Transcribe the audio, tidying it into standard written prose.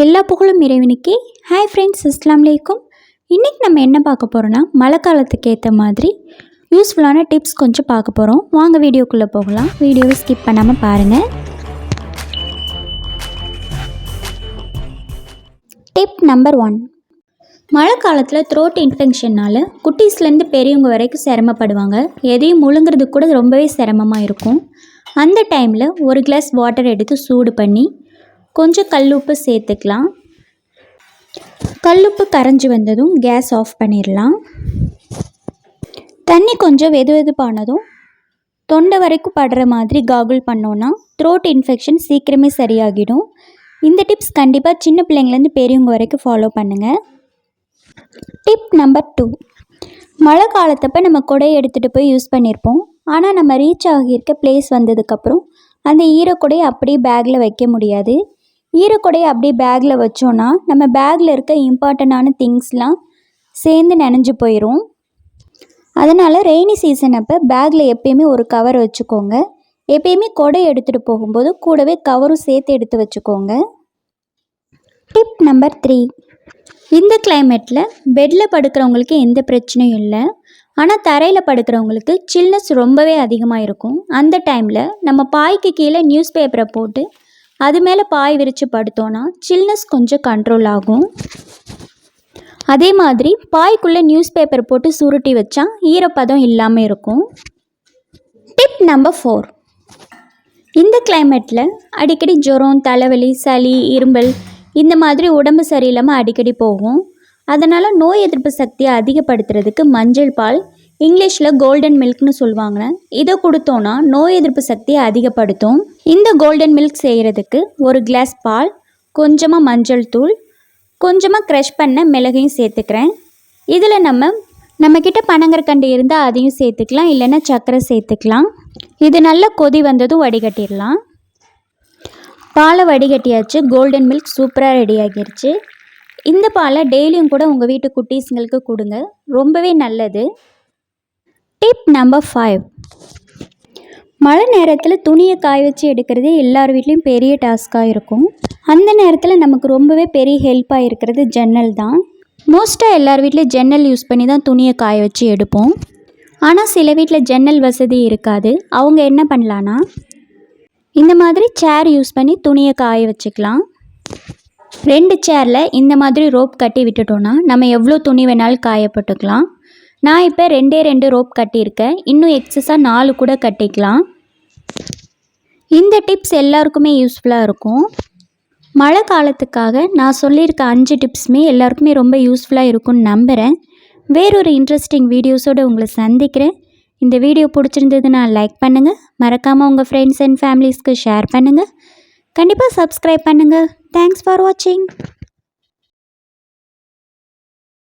எல்லா புகழும் இறைவனுக்கே. ஹாய் ஃப்ரெண்ட்ஸ், அஸ்ஸலாமு அலைக்கும். இன்றைக்கி நம்ம என்ன பார்க்க போகிறோன்னா, மழை காலத்துக்கு ஏற்ற மாதிரி யூஸ்ஃபுல்லான டிப்ஸ் கொஞ்சம் பார்க்க போகிறோம். வாங்க வீடியோக்குள்ளே போகலாம். வீடியோவை ஸ்கிப் பண்ணாமல் பாருங்கள். Tip number 1. மழை காலத்தில் த்ரோட் இன்ஃபெக்ஷனால் குட்டீஸ்லேருந்து பெரியவங்க வரைக்கும் சிரமப்படுவாங்க. எதையும் முழுங்கிறதுக்கு கூட ரொம்பவே சிரமமாக இருக்கும். அந்த டைமில் ஒரு கிளாஸ் வாட்டர் எடுத்து சூடு பண்ணி கொஞ்சம் கல்லுப்பு சேர்த்துக்கலாம். கல்லுப்பு கரைஞ்சி வந்ததும் கேஸ் ஆஃப் பண்ணிடலாம். தண்ணி கொஞ்சம் வெதுவெதுப்பானதும் தொண்டை வரைக்கும் படுற மாதிரி காகுல் பண்ணோன்னா த்ரோட் இன்ஃபெக்ஷன் சீக்கிரமே சரியாகிடும். இந்த டிப்ஸ் கண்டிப்பாக சின்ன பிள்ளைங்கள்லேருந்து பெரியவங்க வரைக்கும் ஃபாலோ பண்ணுங்கள். Tip number 2. மழை காலத்தப்போ நம்ம கொடையை எடுத்துகிட்டு போய் யூஸ் பண்ணியிருப்போம். ஆனால் நம்ம ரீச் ஆகியிருக்க பிளேஸ் வந்ததுக்கப்புறம் அந்த ஈரக்குடையை அப்படியே பேக்கில் வைக்க முடியாது. ஈரக்குடையை அப்படியே பேக்கில் வச்சோன்னா நம்ம பேக்கில் இருக்க இம்பார்ட்டண்டான திங்ஸ்லாம் சேர்ந்து நனைஞ்சு போயிடும். அதனால் ரெய்னி சீசன் அப்போ பேக்கில் எப்பயுமே ஒரு கவர் வச்சுக்கோங்க. எப்பயுமே கொடை எடுத்துகிட்டு போகும்போது கூடவே கவரும் சேர்த்து எடுத்து வச்சுக்கோங்க. Tip number 3. இந்த கிளைமேட்டில் பெட்டில் படுக்கிறவங்களுக்கு எந்த பிரச்சனையும் இல்லை. ஆனால் தரையில் படுக்கிறவங்களுக்கு சில்னஸ் ரொம்பவே அதிகமாக இருக்கும். அந்த டைமில் நம்ம பாய்க்கு கீழே நியூஸ் பேப்பரை போட்டு அது மேலே பாய் விரித்து படுத்தோன்னா சில்னஸ் கொஞ்சம் கண்ட்ரோல் ஆகும். அதே மாதிரி பாய்க்குள்ளே நியூஸ் பேப்பர் போட்டு சுருட்டி வச்சா ஈரப்பதம் இல்லாமல் இருக்கும். Tip number 4. இந்த கிளைமேட்டில் அடிக்கடி ஜுரம், தலைவலி, சளி, இரும்பல் இந்த மாதிரி உடம்பு சரியில்லாமல் அடிக்கடி போகும். அதனால் நோய் எதிர்ப்பு சக்தியை அதிகப்படுத்துறதுக்கு மஞ்சள் பால், இங்கிலீஷில் கோல்டன் மில்க்னு சொல்லுவாங்க, இதை கொடுத்தோன்னா நோய் எதிர்ப்பு சக்தியை அதிகப்படுத்தும். இந்த கோல்டன் மில்க் செய்கிறதுக்கு ஒரு கிளாஸ் பால், கொஞ்சமாக மஞ்சள் தூள், கொஞ்சமாக க்ரஷ் பண்ண மிளகையும் சேர்த்துக்கிறேன். இதில் நம்மக்கிட்ட பனங்கற்கண்டு இருந்தால் அதையும் சேர்த்துக்கலாம், இல்லைன்னா சர்க்கரை சேர்த்துக்கலாம். இது நல்லா கொதி வந்ததும் வடிகட்டிடலாம். பாலை வடிகட்டியாச்சு. கோல்டன் மில்க் சூப்பராக ரெடி ஆகிருச்சு. இந்த பாலை டெய்லியும் கூட உங்கள் வீட்டு குட்டீஸுங்களுக்கு கொடுங்க, ரொம்பவே நல்லது. Tip number 5. மழை நேரத்தில் துணியை காய வச்சு எடுக்கிறது எல்லார் வீட்லேயும் பெரிய டாஸ்க்காக இருக்கும். அந்த நேரத்தில் நமக்கு ரொம்பவே பெரிய ஹெல்ப்பாக இருக்கிறது ஜன்னல் தான். மோஸ்ட்டாக எல்லார் வீட்லேயும் ஜன்னல் யூஸ் பண்ணி தான் துணியை காய வச்சு எடுப்போம். ஆனால் சில வீட்டில் ஜன்னல் வசதி இருக்காது. அவங்க என்ன பண்ணலான்னா, இந்த மாதிரி சேர் யூஸ் பண்ணி துணியை காய வச்சுக்கலாம். 2 சேரில் இந்த மாதிரி ரோப் கட்டி விட்டுட்டோன்னா நம்ம எவ்வளோ துணி வேணாலும் காயப்பட்டுக்கலாம். நான் இப்போ 2 ரோப் கட்டியிருக்கேன். இன்னும் எக்ஸஸாக 4 கூட கட்டிக்கலாம். இந்த டிப்ஸ் எல்லாருக்குமே யூஸ்ஃபுல்லாக இருக்கும். மழை காலத்துக்காக நான் சொல்லியிருக்க 5 டிப்ஸுமே எல்லாருக்குமே ரொம்ப யூஸ்ஃபுல்லாக இருக்கும்னு நம்புகிறேன். வேறொரு இன்ட்ரெஸ்டிங் வீடியோஸோடு உங்களை சந்திக்கிறேன். இந்த வீடியோ பிடிச்சிருந்ததுன்னா லைக் பண்ணுங்கள். மறக்காமல் உங்கள் ஃப்ரெண்ட்ஸ் அண்ட் ஃபேமிலிஸ்க்கு ஷேர் பண்ணுங்கள். கண்டிப்பாக சப்ஸ்கிரைப் பண்ணுங்கள். தேங்க்ஸ் ஃபார் வாட்சிங்.